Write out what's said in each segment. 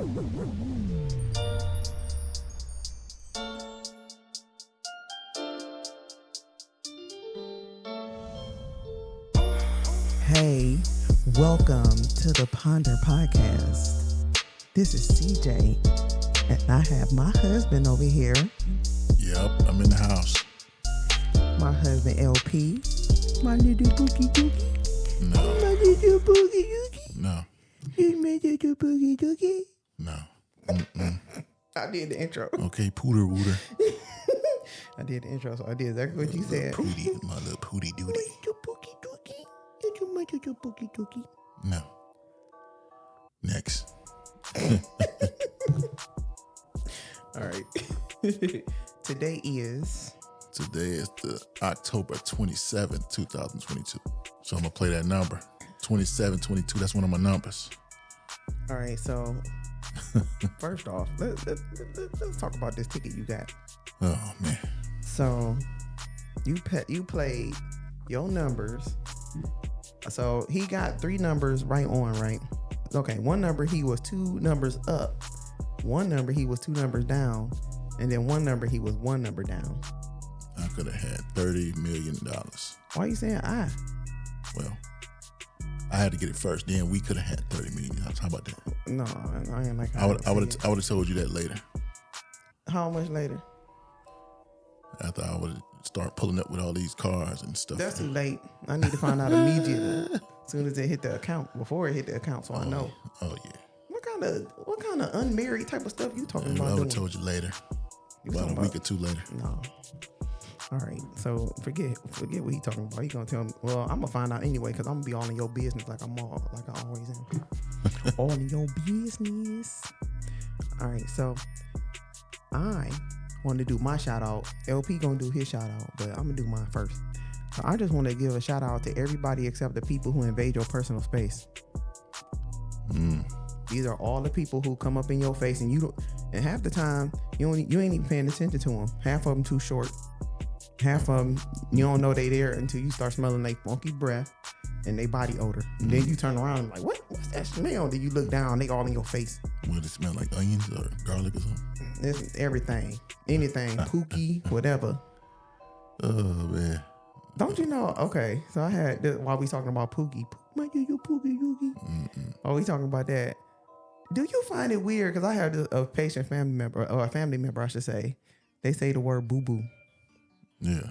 Hey, welcome to the Ponder Podcast. This is CJ, and I have my husband over here. Yep, I'm in the house. My husband LP. My little boogie doogie. No. My little boogie doogie. No. My little boogie doogie. No. I did the intro. Okay, pooter wooter. I did the intro, so I did exactly what you said. Pootie, my little pootie My duty. little boogie doogie. My little boogie doogie. No. Next. All right. Today is the October 27th, 2022. So I'm going to play that number. 2722, that's one of my numbers. all right. So first off, let's talk about this ticket you got. Oh, man. So you played your numbers. So he got 3 numbers right on, right? Okay, one number he was 2 numbers up. One number he was 2 numbers down. And then one number he was 1 number down. I could have had $30 million. Why are you saying I? Well, I had to get it first. Then we could have had $30 million. How about that? No, I ain't like I would have told you that later. How much later? After I would start pulling up with all these cars and stuff. That's too late. I need to find out immediately. As soon as it hit the account. Before it hit the account, so I know. Oh, yeah. What kind of unmarried type of stuff you talking about? I would doing? have told you later. About a week or 2 later. No. All right. So forget what he talking about. He gonna tell me. Well, I'm gonna find out anyway because I'm gonna be all in your business like I always am. All in your business. All right. So I want to do my shout out. LP gonna do his shout out, but I'm gonna do mine first. So I just want to give a shout out to everybody except the people who invade your personal space. These are all the people who come up in your face and you don't. And half the time you ain't even paying attention to them. Half of them too short. Half of them you don't know they there until you start smelling like funky breath and they body odor. And then you turn around and like, what's that smell? Then you look down, they all in your face. Would it smell like onions or garlic or something? It's everything, anything, pookie, whatever. Oh man. Don't you know? Okay, so I had this, while we talking about pookie, my you pookie dookie. While we talking about that, do you find it weird? Because I had a patient family member, or a family member, I should say. They say the word boo boo. Yeah.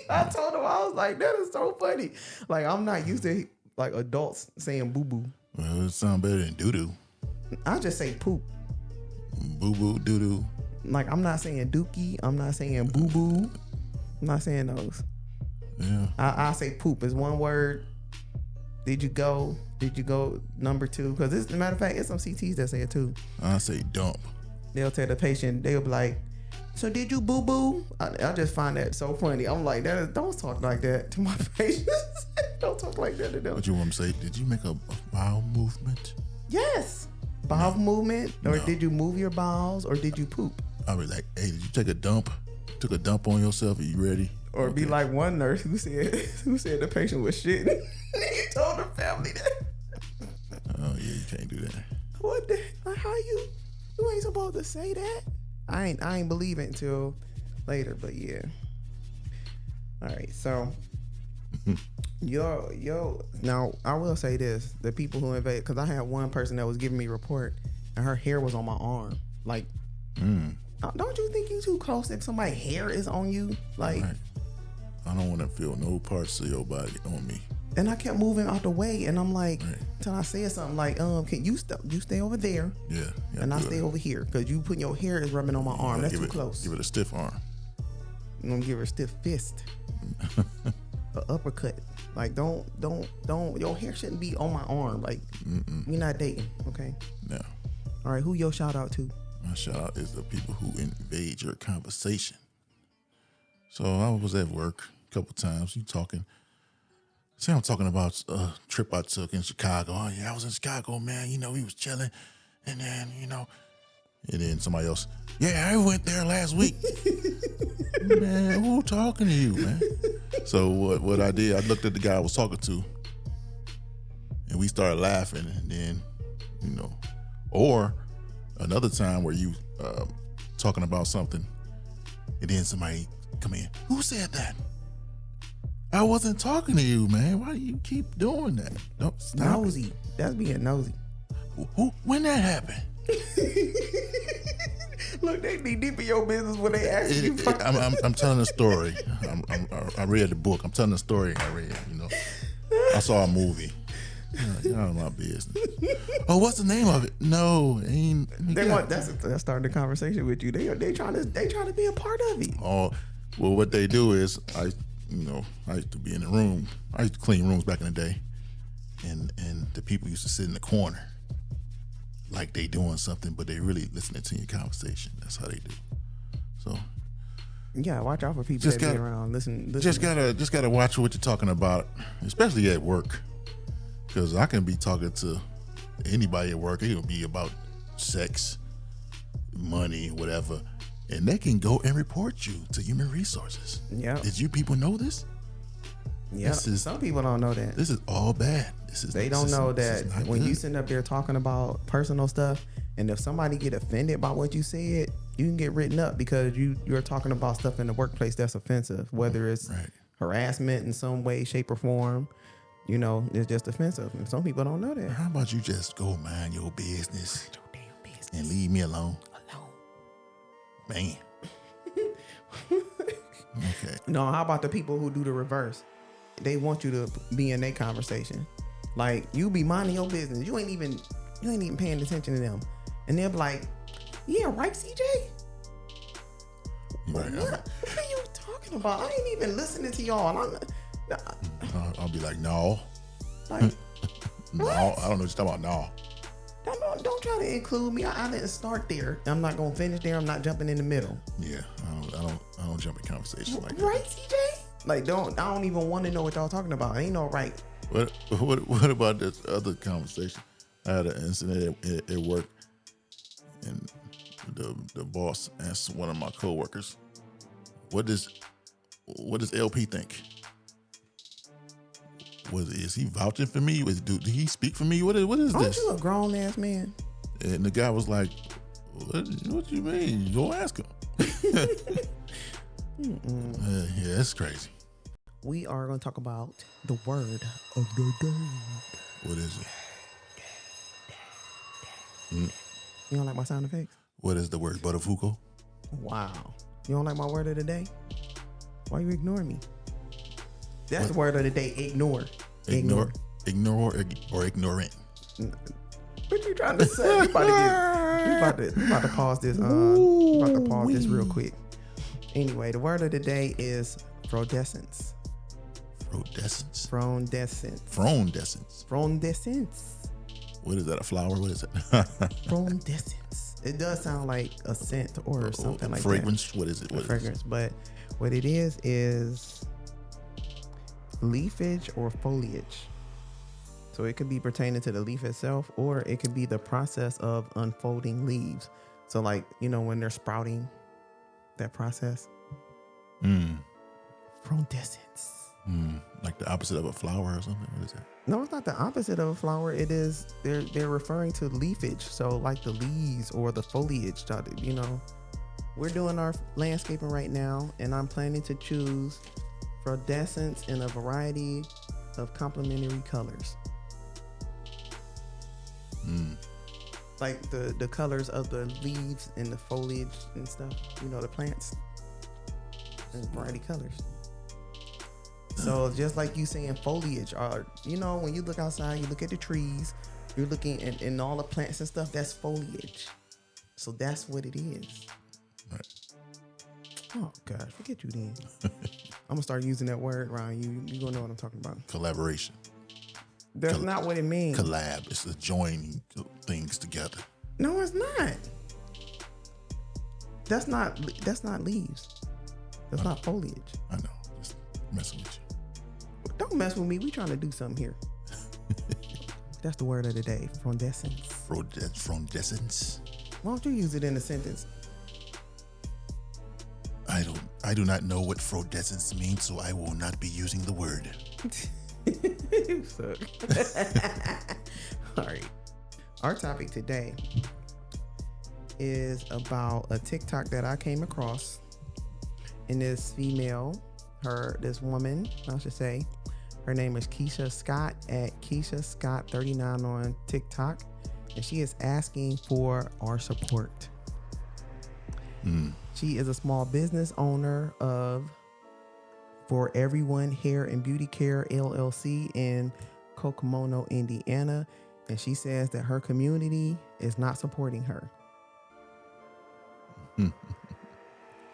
I told him, I was like, that is so funny. Like, I'm not used to like adults saying boo boo. Well, it sounds better than doo doo. I just say poop. Boo boo doo doo. Like, I'm not saying dookie. I'm not saying boo boo. I'm not saying those. Yeah. I say poop is one word. Did you go? Number 2? Because as a matter of fact, it's some CTs that say it too. I say dump. They'll tell the patient, they'll be like, so did you boo boo? I just find that so funny. I'm like, don't talk like that to my patients. Don't talk like that to them. What you want to say? Did you make a bowel movement? Yes. Bowel movement? Or No. did you move your bowels? Or did you poop? I'll be like, hey, did you take a dump? Took a dump on yourself? Are you ready? Or be like one nurse who said the patient was shitting. He told the family that. Oh yeah, you can't do that. What the? Like, how you ain't supposed to say that? I ain't believe it until later, but yeah. All right, so yo. Now I will say this: the people who invade, because I had one person that was giving me a report, and her hair was on my arm. Like, don't you think you too close if somebody's hair is on you? Like, Right. I don't want to feel no parts of your body on me. and I kept moving out the way, and I'm like, till I said something like, can you stay over there? Yeah. And I stay over here because you putting your hair is rubbing on my arm. That's too close. Give it a stiff arm. I'm gonna give her a stiff fist, an uppercut. Like don't. Your hair shouldn't be on my arm. Like we're not dating, okay? No. All right, who your shout out to? My shout out is the people who invade your conversation. So I was at work a couple times. You talking? See, I'm talking about a trip I took in Chicago. Oh yeah, I was in Chicago, man. You know, we was chilling, and then and then somebody else. Yeah, I went there last week. Man, who talking to you, man? So what I did, I looked at the guy I was talking to, and we started laughing, and then you know. Or another time where you talking about something and then somebody come in, who said that? I wasn't talking to you, man. Why do you keep doing that? Don't stop. Nosy. That's being nosy. Who? When that happened? Look, they be deep in your business when they ask you. I'm telling a story. I read the book. I'm telling a story I read. You know, I saw a movie. You're out of my business. Oh, what's the name of it? No, ain't. That's starting the conversation with you. They trying to be a part of it. Oh, well, what they do is I used to be in the room. I used to clean rooms back in the day, and the people used to sit in the corner like they doing something, but they really listening to your conversation. That's how they do. So yeah, watch out for people that be around. Listen. Just gotta watch what you're talking about, especially at work, because I can be talking to anybody at work. It'll be about sex, money, whatever, and they can go and report you to human resources. Yeah. Did you people know this? Yeah. Some people don't know that. This is all bad. They don't know that when you sitting up there talking about personal stuff, and if somebody get offended by what you said, you can get written up because you're talking about stuff in the workplace that's offensive, whether it's harassment in some way, shape, or form. You know, it's just offensive, and some people don't know that. How about you just go mind your business and leave me alone? Man. Okay. No, how about the people who do the reverse? They want you to be in their conversation. Like, you be minding your business. You ain't even paying attention to them. And they'll be like, yeah, right, CJ? Right. What are you talking about? I ain't even listening to y'all. I'll be like, no. Like, no, I don't know what you're talking about. No. Don't try to include me. I didn't start there. I'm not gonna finish there. I'm not jumping in the middle. Yeah, I don't jump in conversations like that. Right, CJ? Like, I don't even want to know what y'all talking about. Ain't no right. What about this other conversation? I had an incident at work, and the boss asked one of my coworkers, "What does LP think? Is he vouching for me? Did he speak for me? What is this?" Aren't you a grown ass man? And the guy was like, "What you mean? Go ask him." Yeah, it's crazy. We are going to talk about the word of the day. What is it? You don't like my sound effects? What is the word? Butterfuko? Wow. You don't like my word of the day? Why you ignoring me? That's the word of the day. Ignore. Ignore or ignorant. What you trying to say? We about to pause this. About to pause this real quick. Anyway, the word of the day is frondescence. Frondescence. What is that? A flower? What is it? Frondescence. It does sound like a scent or something like fragrance. that. What is it? What fragrance. Is it? But what it is leafage or foliage. So it could be pertaining to the leaf itself, or it could be the process of unfolding leaves. So like, when they're sprouting, that process. Frondescence. Like the opposite of a flower or something? What is that? No, it's not the opposite of a flower. It is, they're referring to leafage. So like the leaves or the foliage, we're doing our landscaping right now, and I'm planning to choose frondescence in a variety of complementary colors. Like the colors of the leaves and the foliage and stuff, the plants, and variety colors. So just like you saying foliage, or when you look outside, you look at the trees, you're looking at all the plants and stuff, that's foliage. So that's what it is. Right. Oh gosh, forget you then. I'm gonna start using that word around you. You gonna know what I'm talking about. Collaboration. That's not what it means. Collab. It's the joining things together. No, it's not. That's not leaves. That's not foliage. I know. Just messing with you. Don't mess with me. We trying to do something here. That's the word of the day. Frondescence. Frondescence. Why don't you use it in a sentence? I do not know what frondescence means, so I will not be using the word. You suck. All right. Our topic today is about a TikTok that I came across. And this this woman, I should say, her name is Kisha Scott at Kisha Scott 39 on TikTok. And she is asking for our support. She is a small business owner of For Everyone Hair and Beauty Care LLC in Kokomono, Indiana. And she says that her community is not supporting her.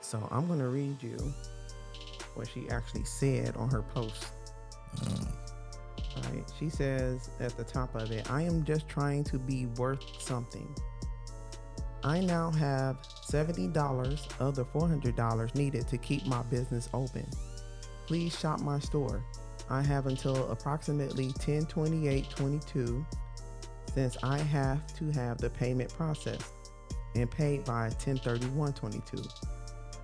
So I'm going to read you what she actually said on her post. All right. She says at the top of it, I am just trying to be worth something. I now have $70 of the $400 needed to keep my business open. Please shop my store. I have until approximately 10/28/22 since I have to have the payment processed and paid by 10/31/22.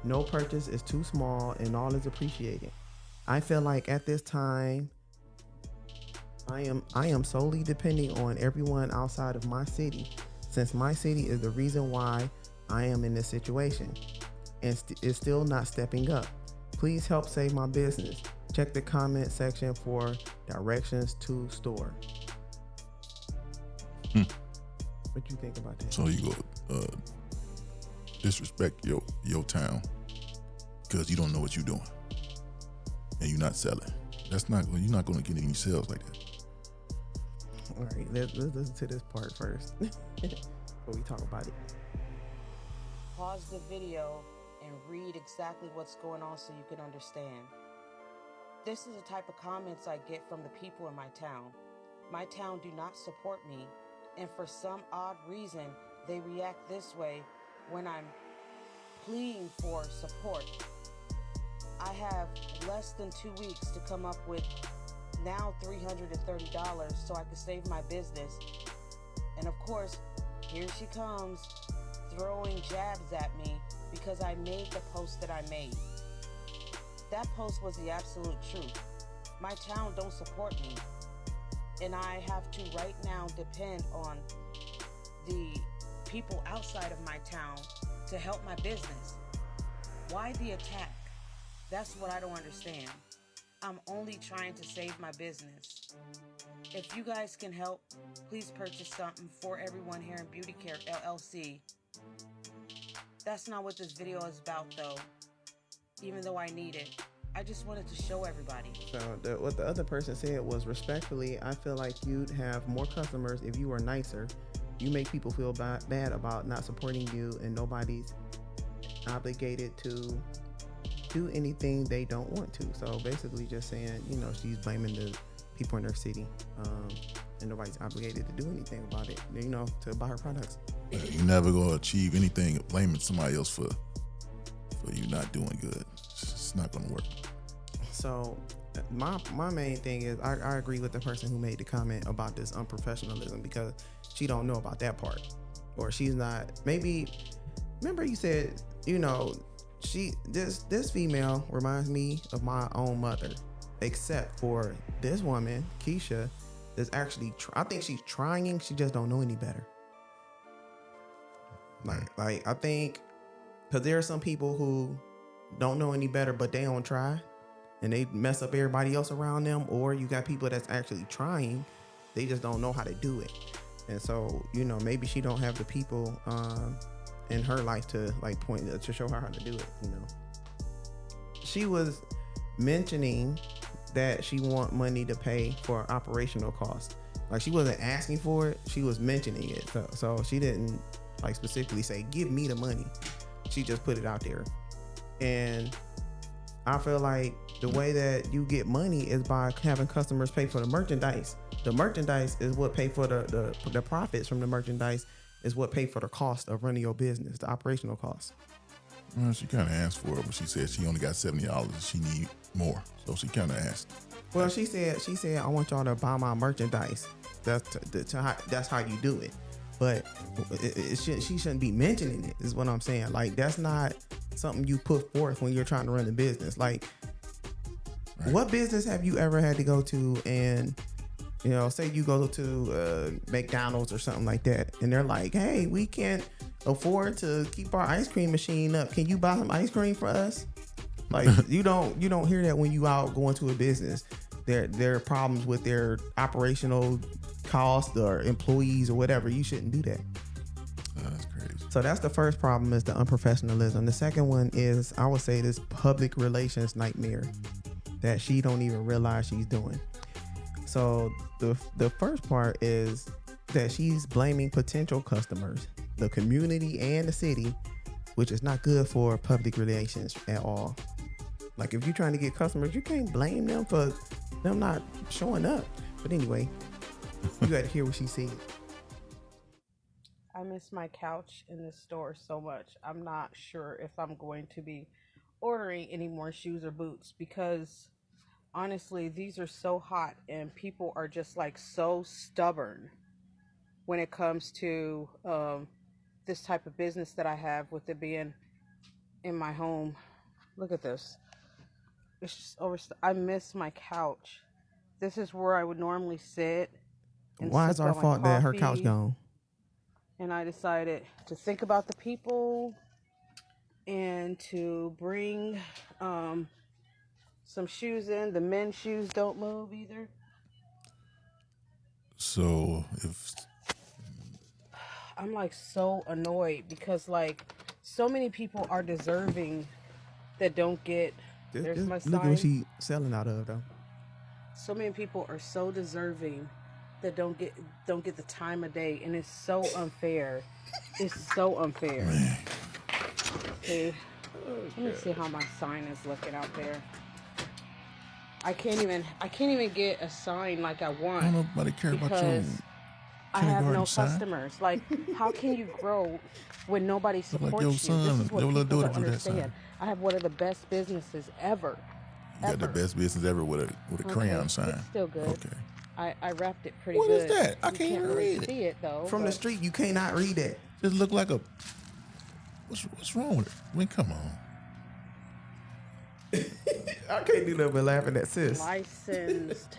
No purchase is too small and all is appreciated. I feel like at this time I am solely depending on everyone outside of my city, since my city is the reason why I am in this situation and is still not stepping up. Please help save my business. Check the comment section for directions to store. What you think about that? So you go disrespect your town because you don't know what you're doing and you're not selling. You're not going to get any sales like that. All right, let's listen to this part first before we talk about it. Pause the video and read exactly what's going on so you can understand. This is the type of comments I get from the people in my town. My town do not support me, and for some odd reason, they react this way when I'm pleading for support. I have less than 2 weeks to come up with now $330 so I can save my business. And of course, here she comes throwing jabs at me because I made the post that I made. That post was the absolute truth. My town don't support me, and I have to right now depend on the people outside of my town to help my business. Why the attack? That's what I don't understand. I'm only trying to save my business. If you guys can help, please purchase something For Everyone Hair and Beauty Care LLC. That's not what this video is about though, even though I need it. I just wanted to show everybody. So what the other person said was, respectfully, I feel like you'd have more customers if you were nicer. You make people feel bad about not supporting you, and nobody's obligated to do anything they don't want to. So basically just saying, she's blaming the people in her city, and nobody's obligated to do anything about it, to buy her products. You're never going to achieve anything blaming somebody else for you not doing good. It's not going to work. So my main thing is I agree with the person who made the comment about this unprofessionalism, because she don't know about that part, or she's not. Maybe, remember you said, this female reminds me of my own mother, except for this woman, Kisha, is actually, I think she's trying, she just don't know any better. Like I think, because there are some people who don't know any better, but they don't try, and they mess up everybody else around them. Or you got people that's actually trying, they just don't know how to do it. And so, maybe she don't have the people in her life to point to show her how to do it. She was mentioning that she want money to pay for operational costs. Like, she wasn't asking for it, she was mentioning it. So she didn't specifically say, give me the money. She just put it out there. And I feel like the way that you get money is by having customers pay for the merchandise. The merchandise is what pay for the profits from the merchandise is what pay for the cost of running your business, the operational costs. Well, she kind of asked for it, but she said she only got $70. She need more, so she kind of asked. Well, she said, I want y'all to buy my merchandise. That's how you do it. But she shouldn't be mentioning it, is what I'm saying. Like, that's not something you put forth when you're trying to run a business. Like, right. What business have you ever had to go to and You know, say you go to McDonald's or something like that, and they're like, "Hey, we can't afford to keep our ice cream machine up. Can you buy some ice cream for us?" Like you don't hear that when you out going to a business. There are problems with their operational costs or employees or whatever. You shouldn't do that. That's crazy. So that's the first problem, is the unprofessionalism. The second one is, I would say, this public relations nightmare that she don't even realize she's doing. So the first part is that she's blaming potential customers, the community and the city, which is not good for public relations at all. Like, if you're trying to get customers, you can't blame them for them not showing up. But anyway, you got to hear what she said. I miss my couch in this store so much. I'm not sure if I'm going to be ordering any more shoes or boots, because honestly, these are so hot and people are just like so stubborn when it comes to this type of business that I have, with it being in my home. Look at this. It's just I miss my couch. This is where I would normally sit. Why is our fault that her couch gone? And I decided to think about the people and to bring some shoes in. The men's shoes don't move either. So if I'm like so annoyed, because like so many people are deserving that don't get. There's my sign. Look at what she selling out of, though. So many people are so deserving that don't get the time of day, and it's so unfair. It's so unfair. Okay, let me see how my sign is looking out there. I can't even get a sign like I want. don't nobody care about your I have no sign. customers. Like, how can you grow when nobody supports your you? son, This is what your little people daughter don't do that understand. sign. I have one of the best businesses ever. You got the best business ever with a crayon sign. It's still good. Okay. I wrapped it pretty What good. is that? I You can't even really read it. see it though. From the street, you cannot read that. Just look like a. What's wrong with it? I mean, come on. I can't do nothing but laughing at sis. Licensed.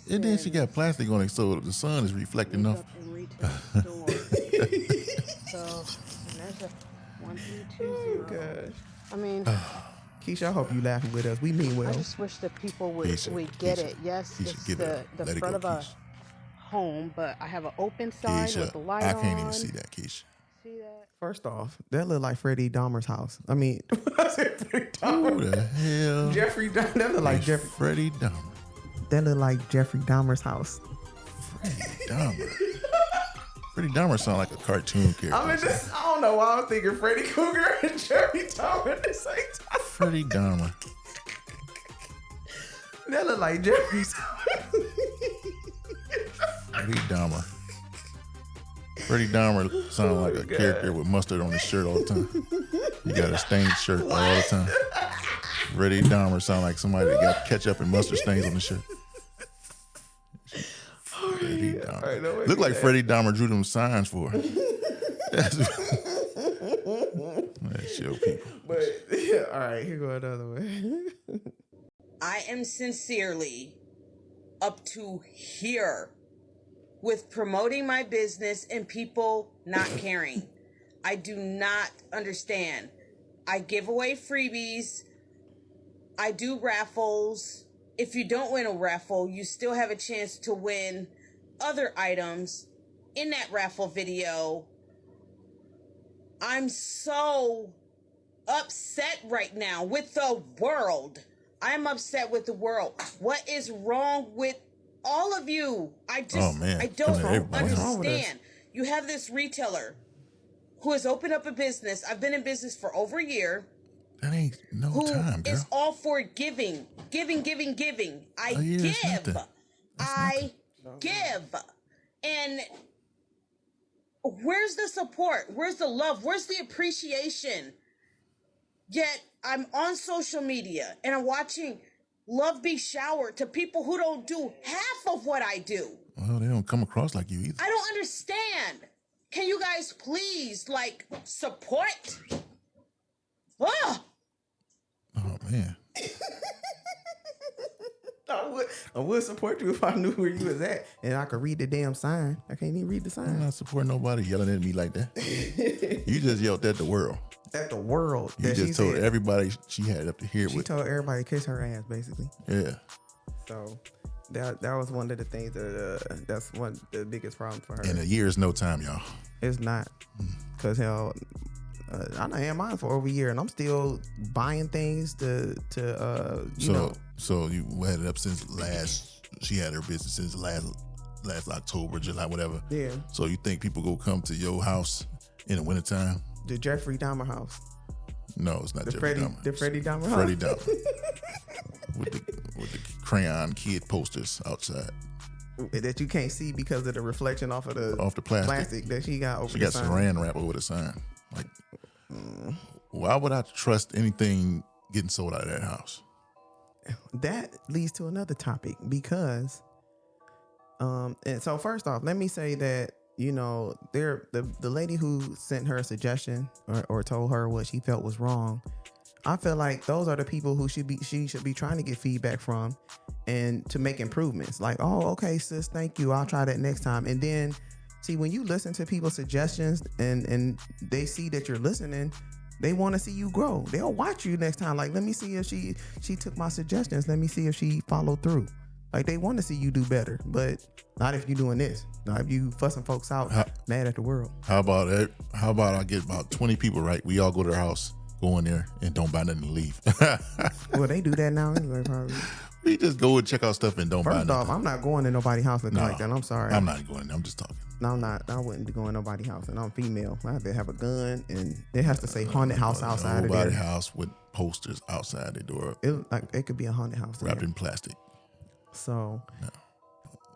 And then she got plastic on it, so the sun is reflecting off. And retail store. So, and there's a 1320. Gosh. I mean, Kisha, I hope you laughing with us. We mean well. I just wish that people would Keisha, get Keisha, it. Yes, Keisha, it's give it up. the Let it front go, of a Keisha. home, but I have an open sign with the Keisha, light I on. can't even see that, Keisha. See that? First off, that look like Freddie Dahmer's house. I mean, I said Freddie Who Dahmer. the hell? Jeffrey Dahmer. That look like is Jeffrey. Freddie Dahmer. That look like Jeffrey Dahmer's house. Freddie Dahmer. Freddie Dahmer sound like a cartoon character. I mean, I don't know why I was thinking Freddy Krueger and Jeffrey Dahmer at the same time. Freddie Dahmer. That look like Jeffrey's. Freddie Dahmer. Freddie Dahmer sound like a character with mustard on his shirt all the time. He got a stained shirt all the time. Freddie Dahmer sound like somebody that got ketchup and mustard stains on the shirt. Freddie Dahmer. Right, no, Look like Freddie Dahmer drew them signs for her. That's your people. But yeah, all right, here go another one. I am sincerely up to here with promoting my business and people not caring. I do not understand. I give away freebies. I do raffles. If you don't win a raffle, you still have a chance to win other items in that raffle video. I'm so upset right now with the world. I'm upset with the world. What is wrong with all of you? I don't understand. You have this retailer who has opened up a business. I've been in business for over a year. That ain't no time, girl. It's all for giving. I give. I give. And where's the support? Where's the love? Where's the appreciation? Yet I'm on social media and I'm watching love be showered to people who don't do half of what I do. Well, they don't come across like you either. I don't understand. Can you guys please, support? Oh, man. I would support you if I knew where you was at and I could read the damn sign. I can't even read the I'm sign. not supporting nobody yelling at me like that. You just yelled at the world. At the world. You that just she told said, everybody she had up to here She with. told everybody to kiss her ass, basically. Yeah. So that was one of the things that that's one of the biggest problems for her. And a year is no time, y'all. It's not, because hell, I done had mine for over a year, and I'm still buying things to you know. So you had it up since she had her business since last October, July, whatever. Yeah. So you think people go come to your house in the wintertime? The Jeffrey Dahmer house. No, it's not Jeffrey Dahmer. The Freddie Dahmer house. Freddie Dahmer. with the crayon kid posters outside. That you can't see because of the reflection off the plastic that she got over She the got sign. saran wrap over the sign. Like, why would I trust anything getting sold out of that house? That leads to another topic because, and so first off, let me say that, you know, the lady who sent her a suggestion or told her what she felt was wrong, I feel like those are the people who she should be trying to get feedback from and to make improvements. Like, oh, okay, sis, thank you. I'll try that next time. And then, see, when you listen to people's suggestions and they see that you're listening, they want to see you grow. They'll watch you next time. Like, let me see if she took my suggestions. Let me see if she followed through. Like, they want to see you do better, but not if you're doing this. Not if you fussing folks out, mad at the world. How about I get about 20 people, right? We all go to their house, go in there, and don't buy nothing and leave. Well, they do that now anyway, probably. We just go and check out stuff and don't buy nothing. First off, I'm not going to nobody's house looking like that. I'm sorry. I'm not going there. I'm just talking. No, I'm not. I wouldn't be going to nobody's house, and I'm female. I have to have a gun, and it has to say haunted house outside of there. Nobody's house with posters outside the door. It could be a haunted house wrapped there. in plastic. So,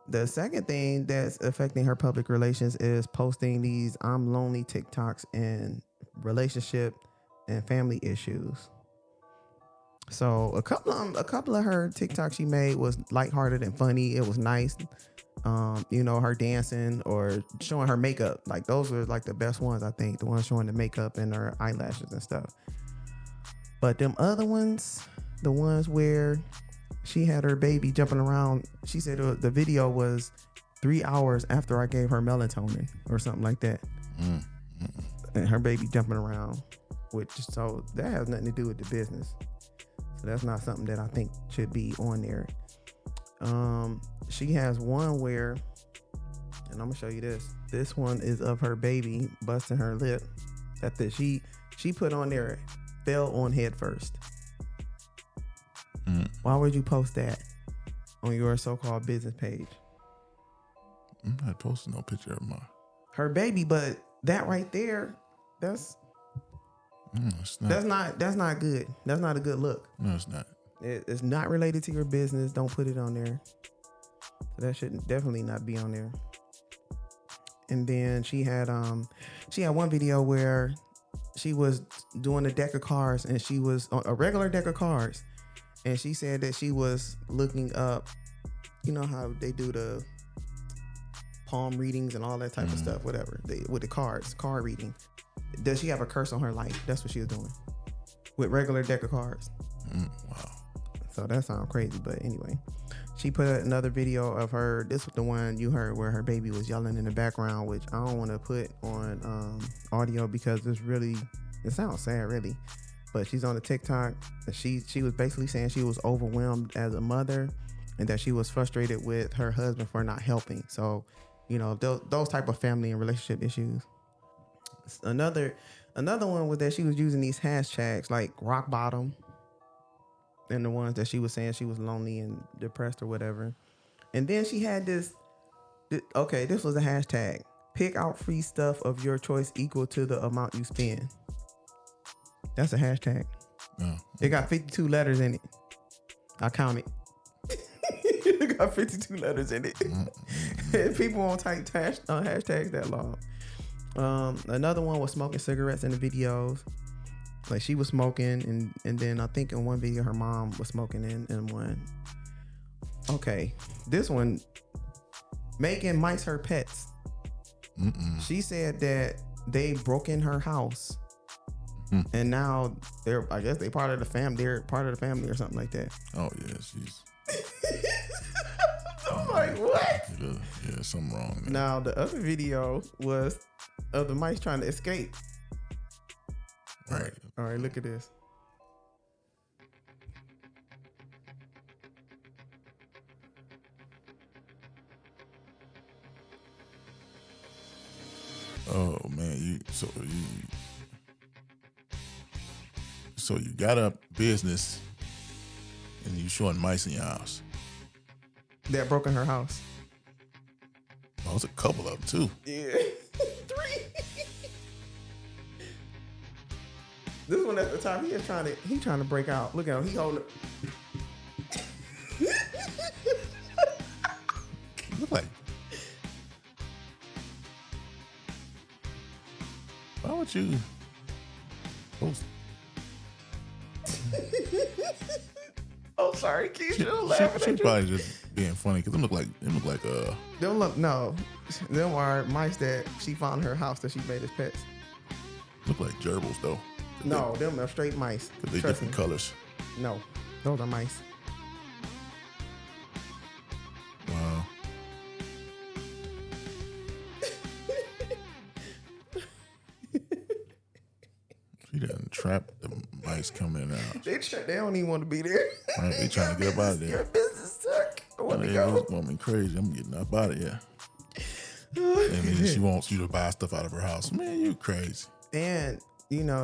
the second thing that's affecting her public relations is posting these "I'm lonely" TikToks and relationship and family issues. So a couple of her TikToks she made was lighthearted and funny. It was nice. You know, her dancing or showing her makeup. Like, those were like the best ones, I think. The ones showing the makeup and her eyelashes and stuff. But them other ones, the ones where she had her baby jumping around, she said the video was 3 hours after I gave her melatonin or something like that. And her baby jumping around, so that has nothing to do with the business. So that's not something that I think should be on there. She has one where, and I'm gonna show you this. This one is of her baby busting her lip. That she put on there, fell on head first. Why would you post that on your so-called business page? I'm not posting no picture of her baby, but that right there, that's not good. That's not a good look. No, it's not. It's not related to your business. Don't put it on there. So that should definitely not be on there. And then she had one video where she was doing a deck of cards, and she was on a regular deck of cards, and she said that she was looking up, you know how they do the palm readings and all that type of stuff, whatever, with the card reading. Does she have a curse on her life? That's what she was doing with regular deck of cards. Wow. So that sounds crazy, but anyway, she put another video of her. This was the one you heard where her baby was yelling in the background, which I don't want to put on audio because it sounds sad, really. But she's on the TikTok. She was basically saying she was overwhelmed as a mother, and that she was frustrated with her husband for not helping. So, you know, those type of family and relationship issues. Another one was that she was using these hashtags like rock bottom, and the ones that she was saying she was lonely and depressed or whatever. And then she had this was a hashtag: pick out free stuff of your choice equal to the amount you spend. That's a hashtag. It got 52 letters in it. I counted. It got 52 letters in it. People won't type hashtags that long. Another one was smoking cigarettes in the videos. Like, she was smoking, and then I think in one video her mom was smoking in one. Okay, this one, making mice her pets. She said that they broke in her house, and now they're part of the family. They're part of the family or something like that. Oh yeah, I'm like, what? Yeah, something wrong. Man. Now, the other video was of the mice trying to escape. Right. All right, look at this. Oh man, so you got a business and you showing mice in your house. That broke in her house. Oh, it's a couple of them too. Yeah. 3. This one at the top, he trying to break out. Look at him, he holding it. Look like. Why would you post? Oh, sorry, Keisha. She probably just being funny because them look like them are mice that she found in her house that she made as pets. look like gerbils though. No, them are straight mice. Cause they Trust different me. colors. No, those are mice. Wow. She done trapped the mice coming in and out. They don't even want to be there. Right, they trying to get up out of Your there. business suck. I want to Hey, go. this woman crazy. I'm getting up out of here. And then she wants you to buy stuff out of her house. Man, you crazy. And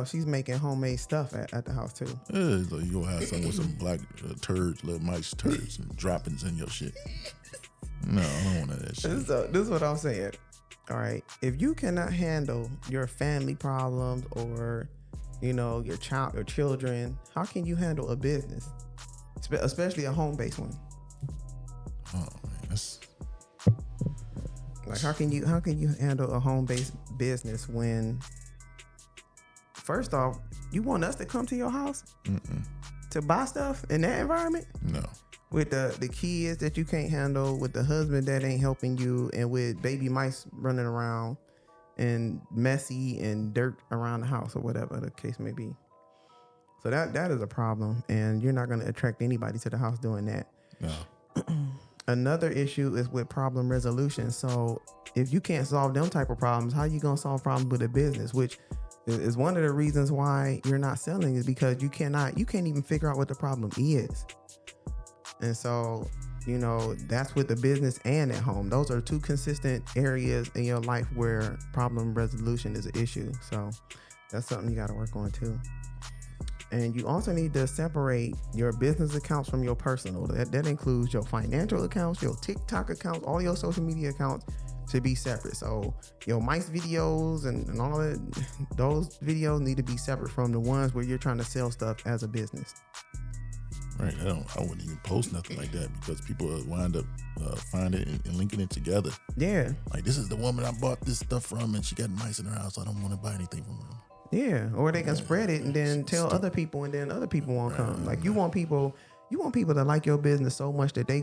she's making homemade stuff at the house too. Yeah, so you gonna have something with some black turds, little mice turds, and droppings in your shit. No, I don't want that shit. So this is what I'm saying. All right, if you cannot handle your family problems or your children, how can you handle a business, especially a home-based one? Oh man, that's like how can you handle a home-based business when, first off, you want us to come to your house to buy stuff in that environment? no. With the kids that you can't handle, with the husband that ain't helping you, and with baby mice running around and messy and dirt around the house or whatever the case may be. So that is a problem, and you're not going to attract anybody to the house doing that. No. Another issue is with problem resolution. So if you can't solve them type of problems, how you going to solve problems with a business, which is one of the reasons why you're not selling, is because you can't even figure out what the problem is. And so, that's with the business and at home. Those are two consistent areas in your life where problem resolution is an issue. So that's something you got to work on too. And you also need to separate your business accounts from your personal. That includes your financial accounts, your TikTok accounts, all your social media accounts to be separate. So your mice videos and all that, those videos need to be separate from the ones where you're trying to sell stuff as a business. Right, I wouldn't even post nothing like that because people wind up finding it and linking it together. Yeah. Like, this is the woman I bought this stuff from and she got mice in her house. I don't want to buy anything from her. Yeah, or they can spread it and then tell other people, and then other people won't come. Like you want people to like your business so much that they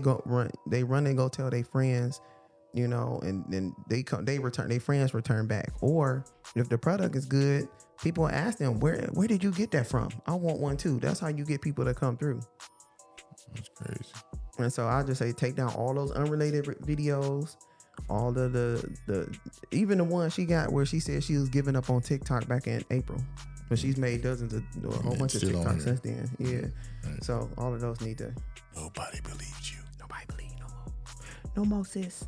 run and go tell their friends, and then their friends return back. Or if the product is good, people ask them, where did you get that from? I want one too. That's how you get people to come through. That's crazy. And so I just say take down all those unrelated videos, all of the even the one she got where she said she was giving up on TikTok back in April, but she's made a whole bunch of TikToks since then. Yeah. Right. So all of those need to. Nobody believes you. Nobody believes no more. No more, sis.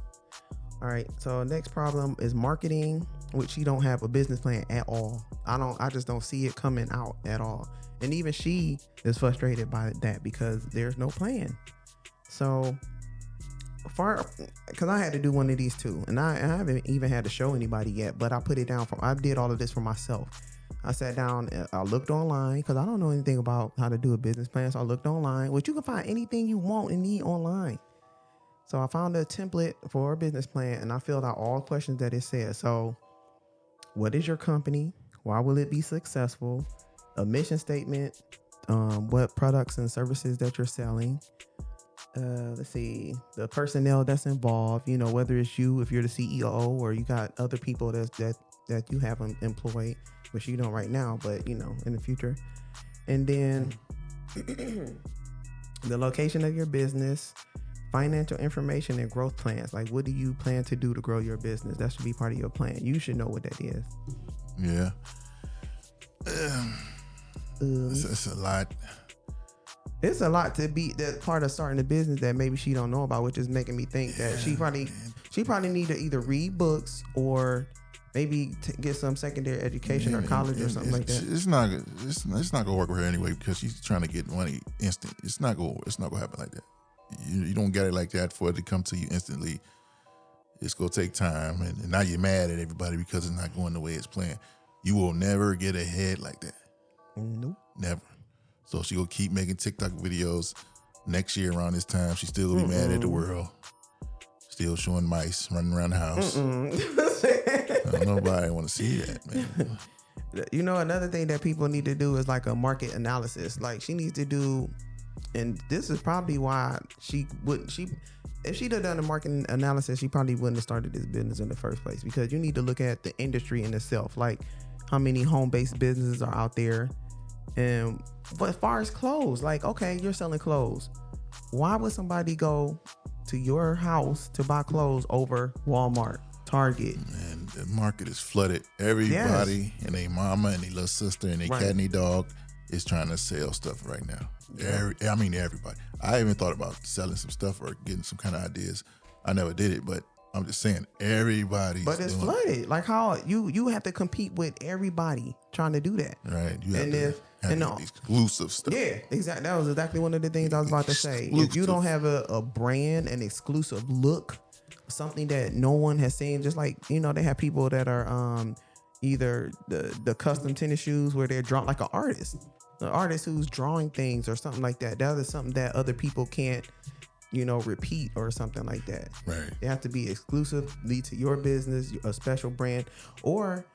All right. So next problem is marketing, which she don't have a business plan at all. I just don't see it coming out at all. And even she is frustrated by that because there's no plan. So because I had to do one of these too, and I haven't even had to show anybody yet, but I put it down I did all of this for myself. I sat down, I looked online because I don't know anything about how to do a business plan. So I looked online, which you can find anything you want and need online. So I found a template for a business plan and I filled out all questions that it says. So what is your company? Why will it be successful? A mission statement, what products and services that you're selling. Let's see, the personnel that's involved, whether it's you, if you're the CEO, or you got other people that you have employed, which you don't right now, but in the future. And then the location of your business, financial information and growth plans. Like, what do you plan to do to grow your business? That should be part of your plan. You should know what that is. Yeah. It's a lot. It's a lot to be that part of starting a business that maybe she don't know about, which is making me think that she probably need to either read books or maybe get some secondary education or college or something like that. It's not gonna work with her anyway because she's trying to get money instant. It's not gonna happen like that. You don't get it like that for it to come to you instantly. It's gonna take time, and now you're mad at everybody because it's not going the way it's planned. You will never get ahead like that. Nope. Never. So she gonna keep making TikTok videos. Next year around this time, she's still gonna be mad at the world. Still showing mice running around the house. Nobody want to see that, man. You know, another thing that people need to do is like a market analysis. Like she needs to do, and this is probably why if she'd have done a market analysis, she probably wouldn't have started this business in the first place, because you need to look at the industry in itself. Like how many home-based businesses are out there. But as far as clothes, like, okay, you're selling clothes. Why would somebody go to your house to buy clothes over Walmart, Target? Man, the market is flooded. Everybody and their mama and their little sister and their cat and their dog is trying to sell stuff right now. Everybody. I even thought about selling some stuff or getting some kind of ideas. I never did it, but I'm just saying everybody's But it's flooded. Like how you have to compete with everybody trying to do that. Right. You have to have exclusive stuff. Yeah, exactly. That was exactly one of the things I was about to say. If you don't have a brand, an exclusive look, something that no one has seen, just like, you know, they have people that are either the custom tennis shoes where they're drawn like an artist who's drawing things or something like that. That is something that other people can't, you know, repeat or something like that. Right. They have to be exclusively to your business, a special brand, or,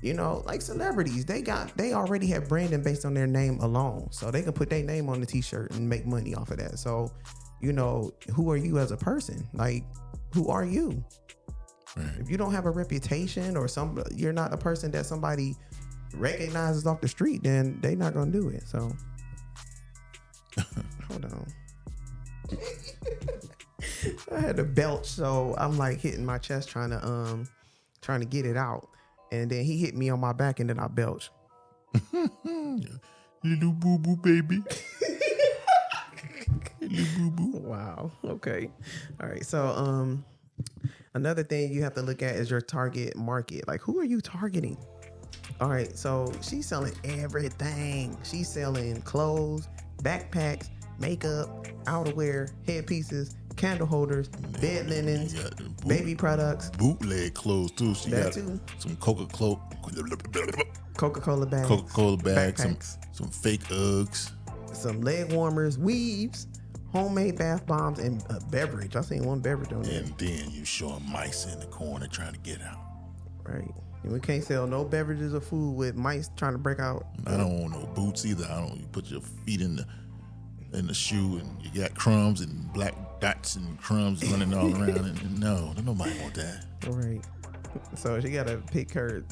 you know, like celebrities. They already have branding based on their name alone, so they can put their name on the t-shirt and make money off of that. So, you know, who are you as a person? Like, who are you? Right. If you don't have a reputation or you're not a person that somebody recognizes off the street, then they're not gonna do it. So, hold on. I had to belch, so I'm like hitting my chest trying to get it out, and then he hit me on my back, and then I belch. Little boo boo baby. Little boo boo. Wow. Okay. All right. So another thing you have to look at is your target market. Like, who are you targeting? All right. So she's selling everything. She's selling clothes, backpacks, makeup, outerwear, headpieces, candle holders, bed linens, baby products, bootleg clothes too. She got some Coca-Cola bags, some fake Uggs, some leg warmers, weaves, homemade bath bombs, and a beverage. I seen one beverage on there. And then you showing mice in the corner trying to get out. Right. And we can't sell no beverages or food with mice trying to break out. I don't want no boots either. You put your feet in the shoe and you got crumbs and black dots and crumbs running all around, and no, nobody want that. All right. So she got to pick her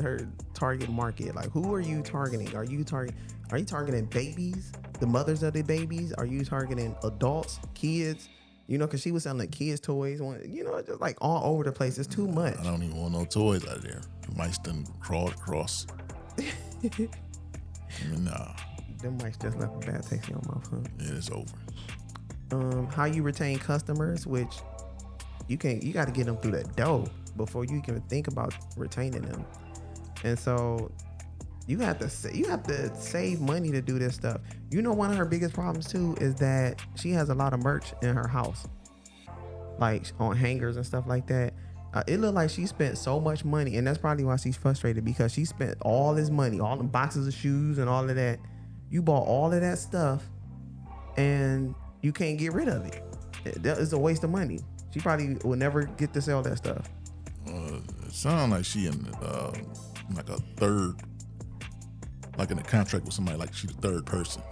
target market. Like, who are you targeting? Are you targeting babies, the mothers of the babies? Are you targeting adults, kids? You know, because she was selling kids' toys. You know, just like all over the place. It's too much. I don't even want no toys out of there. The mice done crawled across. Nah. Them mice just left a bad taste in your mouth, huh? Yeah, it's over. How you retain customers, which you got to get them through that door before you can think about retaining them. And so you have to save money to do this stuff. You know, one of her biggest problems too is that she has a lot of merch in her house, like on hangers and stuff like that. It looked like she spent so much money, and that's probably why she's frustrated, because she spent all this money, all the boxes of shoes and all of that. You bought all of that stuff and you can't get rid of it. That is a waste of money. She probably will never get to sell that stuff. It sounds like she in like a third, like in a contract with somebody, like she's the third person.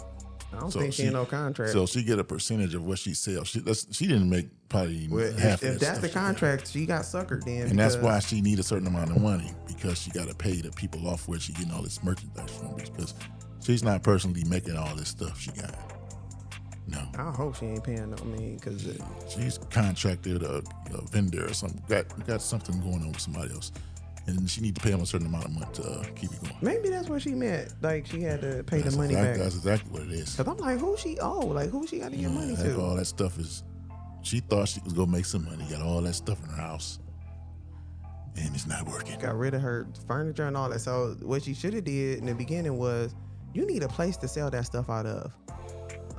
I don't think she in no contract. So she get a percentage of what she sells. She didn't make probably half of that. If that's the contract, she got suckered then. And that's why she need a certain amount of money, because she got to pay the people off where she getting all this merchandise from, because she's not personally making all this stuff she got. No. I hope she ain't paying. I mean, because She's contracted a vendor or something. Got something going on with somebody else, and she need to pay them a certain amount of money to keep it going. maybe that's what she meant. Like she had to pay the money back. That's exactly what it is. Cause I'm like, who she owe? Like who she got to give money to? All that stuff is. She thought she was gonna make some money. Got all that stuff in her house, and it's not working. Got rid of her furniture and all that. So what she should have did in the beginning was, you need a place to sell that stuff out of.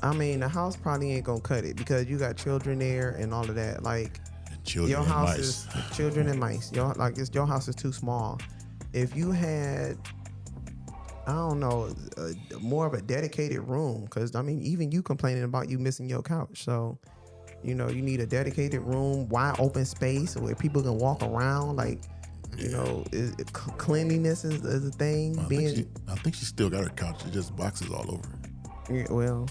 I mean, the house probably ain't gonna cut it because you got children there and all of that. Like Children your and house mice. is children and mice. Your house is too small. If you had, I don't know, more of a dedicated room, because I mean, even you complaining about you missing your couch. So, you know, you need a dedicated room, wide open space where people can walk around. Like, you know, cleanliness is a thing. I think she still got her couch. It's just boxes all over it. Yeah, well,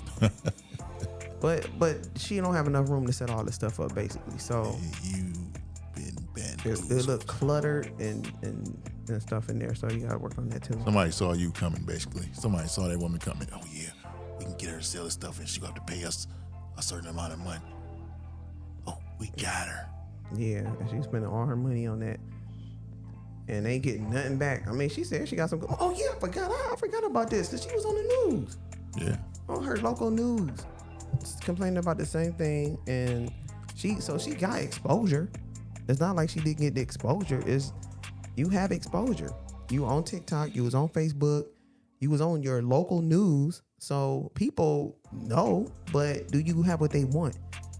but she don't have enough room to set all this stuff up, basically. So You've been it bamboozled. look cluttered and stuff in there. So you gotta work on that too. Somebody saw you coming, basically. Somebody saw that woman coming. Oh yeah, we can get her to sell this stuff, and she got to pay us a certain amount of money. Oh, we got her. Yeah, and she's spending all her money on that, and ain't getting nothing back. I mean, she said she got some. Oh yeah, I forgot about this because she was on the news. Yeah. On her local news, complaining about the same thing, and she got exposure. It's not like she didn't get the exposure. It's you have exposure. You on TikTok, you was on Facebook, you was on your local news, so people know. But do you have what they want?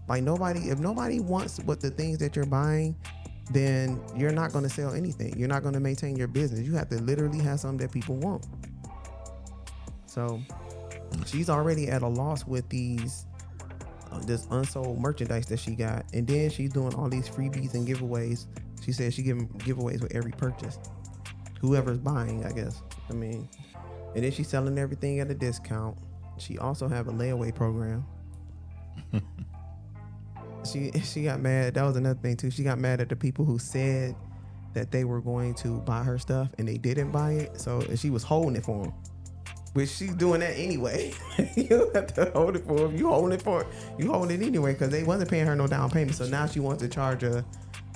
Like if nobody wants what the things that you're buying, then you're not going to sell anything. You're not going to maintain your business. You have to literally have something that people want. So she's already at a loss with this unsold merchandise that she got, and then she's doing all these freebies and giveaways. She says she giving giveaways with every purchase, whoever's buying, I guess. I mean, and then she's selling everything at a discount. She also have a layaway program. She got mad. That was another thing too. She got mad at the people who said that they were going to buy her stuff and they didn't buy it. So she was holding it for them. Which she's doing that anyway. You don't have to hold it for them. You hold it anyway because they wasn't paying her no down payment. So now she wants to charge a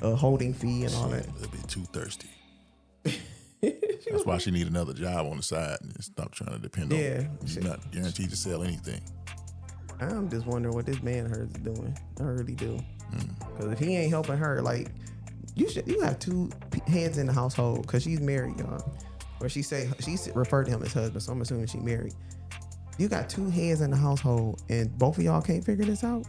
holding fee and all that. A bit too thirsty. That's why she need another job on the side and stop trying to depend on. Yeah, She's not guaranteed to sell anything. I'm just wondering what this man of hers is doing. I really do. Because if he ain't helping her, like you have two heads in the household because she's married, y'all. Or she referred to him as husband, so I'm assuming she married. You got two heads in the household, and both of y'all can't figure this out.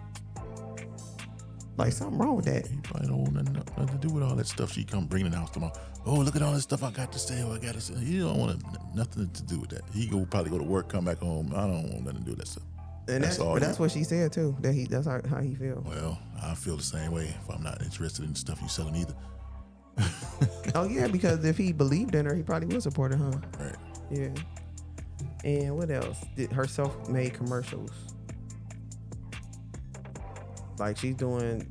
Like something wrong with that. He probably don't want nothing to do with all that stuff she come bringing in the house tomorrow. Oh, look at all this stuff I got to sell. I got to sell. He don't want nothing to do with that. He probably go to work, come back home. I don't want nothing to do with that stuff. And that's what she said too. That's how he feel. Well, I feel the same way. If I'm not interested in the stuff you selling either. Oh yeah, because if he believed in her, he probably would support her, huh? Right. Yeah. And what else? Her self-made commercials. Like she's doing,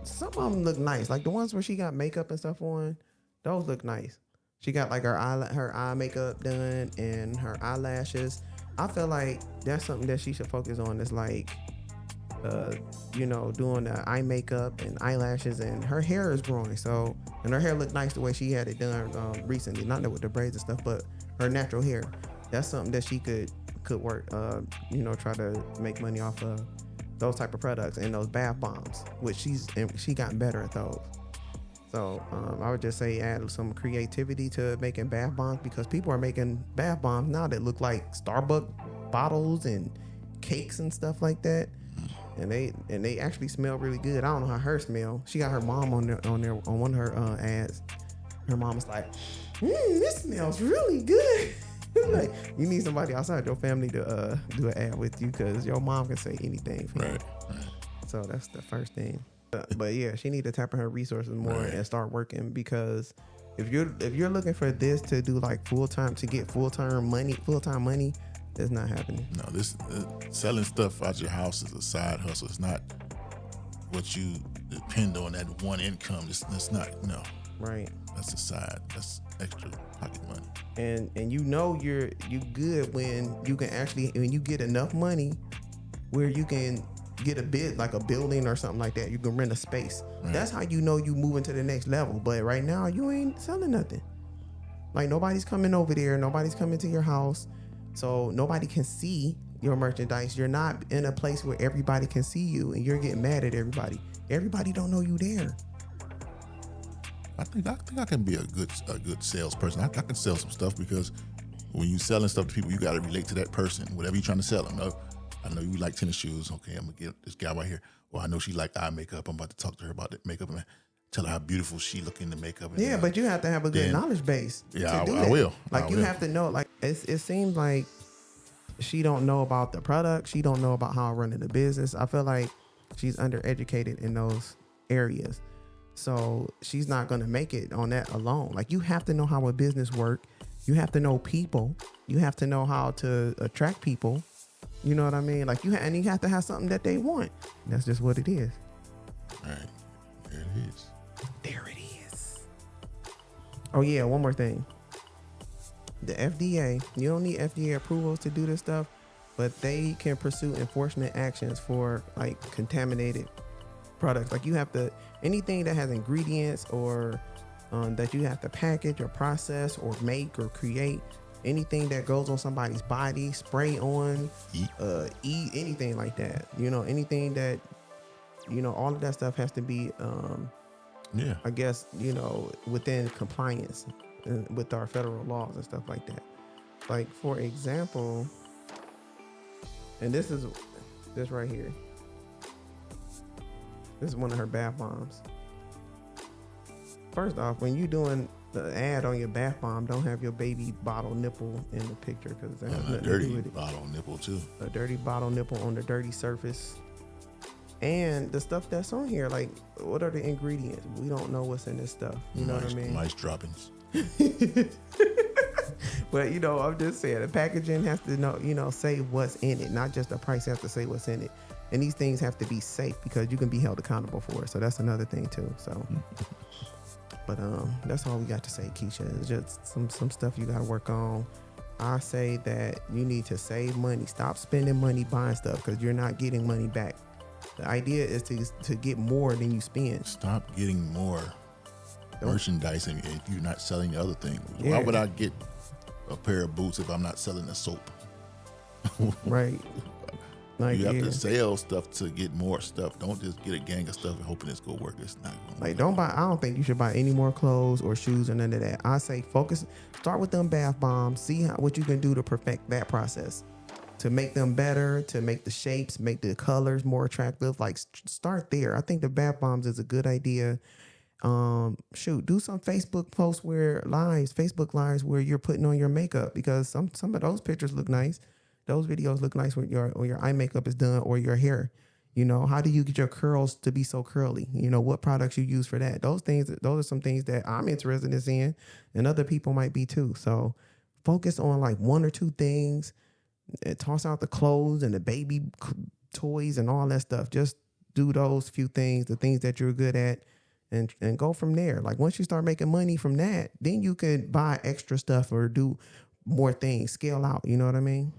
some of them look nice. Like the ones where she got makeup and stuff on, those look nice. She got like her eye makeup done and her eyelashes. I feel like that's something that she should focus on. Is like, doing the eye makeup and eyelashes, and her hair is growing. So, and her hair looked nice the way she had it done recently. Not with the braids and stuff, but her natural hair. That's something that she could work. Try to make money off of those type of products and those bath bombs, which she gotten better at those. So I would just say add some creativity to making bath bombs, because people are making bath bombs now that look like Starbucks bottles and cakes and stuff like that. And they actually smell really good. I don't know how her smell. She got her mom on one of her ads. Her mom was like, "This smells really good." Like, you need somebody outside your family to do an ad with you, because your mom can say anything. Right. So that's the first thing. But yeah, she need to tap on her resources more and start working, because if you're looking for this to do like full-time, to get full-time money, it's not happening. No, this selling stuff out your house is a side hustle. It's not what you depend on, that one income. It's not, no. Right. That's a side. That's extra pocket money. And you good when you can actually, when you get enough money where you can get a bit like a building or something like that. You can rent a space. Right. That's how you know you moving to the next level. But right now you ain't selling nothing. Like nobody's coming over there. Nobody's coming to your house. So nobody can see your merchandise. You're not in a place where everybody can see you and you're getting mad at everybody. Everybody don't know you there. I think I can be a good salesperson. I can sell some stuff because when you selling stuff to people, you got to relate to that person, whatever you're trying to sell them. I know you like tennis shoes. Okay, I'm gonna get this guy right here. Well, I know she like eye makeup. I'm about to talk to her about that makeup and tell her how beautiful she look in the makeup. And yeah, but you have to have a good knowledge base. Yeah, to do I that. will. Like you have to know. Like it seems like she don't know about the product. She don't know about how I'm running the business. I feel like she's undereducated in those areas. So she's not going to make it on that alone. Like you have to know how a business work. You have to know people. You have to know how to attract people. You know what I mean? Like you have to have something that they want. That's just what it is. All right. There it is. There it is. Oh yeah, one more thing. The FDA, you don't need FDA approvals to do this stuff, but they can pursue enforcement actions for like contaminated products. Like you have to, anything that has ingredients or that you have to package or process or make or create, anything that goes on somebody's body, spray on, eat, anything like that. You know, anything that, you know, all of that stuff has to be, I guess, you know, within compliance with our federal laws and stuff like that. Like, for example, and this right here. This is one of her bath bombs. First off, when you doing the ad on your bath bomb, don't have your baby bottle nipple in the picture because that has nothing to do with it. Bottle nipple too. A dirty bottle nipple on the dirty surface. And the stuff that's on here, like, what are the ingredients? We don't know what's in this stuff. You know what I mean? Mice droppings. But, you know, I'm just saying the packaging has to know, you know, say what's in it, not just the price has to say what's in it. And these things have to be safe because you can be held accountable for it. So that's another thing too. So, but that's all we got to say, Kisha. It's just some stuff you got to work on. I say that you need to save money. Stop spending money buying stuff because you're not getting money back. The idea is to get more than you spend. Stop getting more merchandise if you're not selling the other thing. Yeah. Why would I get a pair of boots if I'm not selling a soap? Right. Like, you have to sell stuff to get more stuff. Don't just get a gang of stuff and hoping it's gonna work. It's not gonna like work. I don't think you should buy any more clothes or shoes or none of that. I say start with them bath bombs. See what you can do to perfect that process. To make them better, to make the shapes, make the colors more attractive. Like start there. I think the bath bombs is a good idea. Do some Facebook posts Facebook lives where you're putting on your makeup because some of those pictures look nice. Those videos look nice when your eye makeup is done or your hair. You know, how do you get your curls to be so curly? You know, what products you use for that? Those are some things that I'm interested in seeing and other people might be too. So focus on like one or two things. Toss out the clothes and the baby toys and all that stuff. Just do those few things, the things that you're good at, and go from there. Like once you start making money from that, then you could buy extra stuff or do more things, scale out. You know what I mean?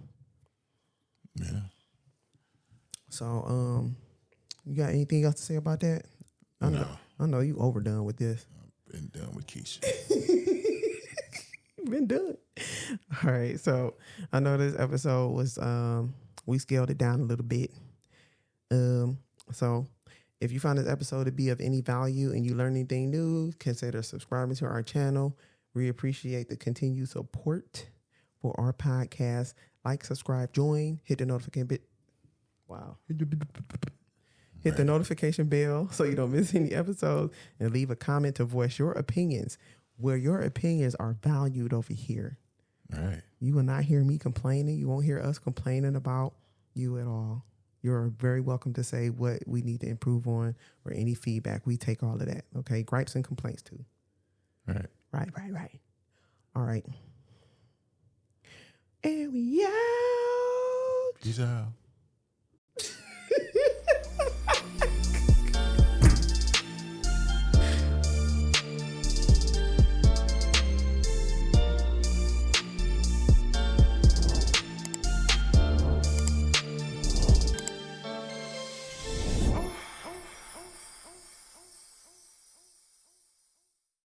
Yeah. So, you got anything else to say about that? I know you overdone with this. I've been done with Kisha. Been done. All right. So I know this episode was we scaled it down a little bit. So if you find this episode to be of any value and you learn anything new, consider subscribing to our channel. We appreciate the continued support for our podcast. Like, subscribe, join, hit the notification bit. Wow. Hit the notification bell so you don't miss any episodes, and leave a comment to voice your opinions, where your opinions are valued over here. All right. You will not hear me complaining. You won't hear us complaining about you at all. You're very welcome to say what we need to improve on or any feedback. We take all of that. Okay. Gripes and complaints too. Right. Right. All right. And we out. Peace out.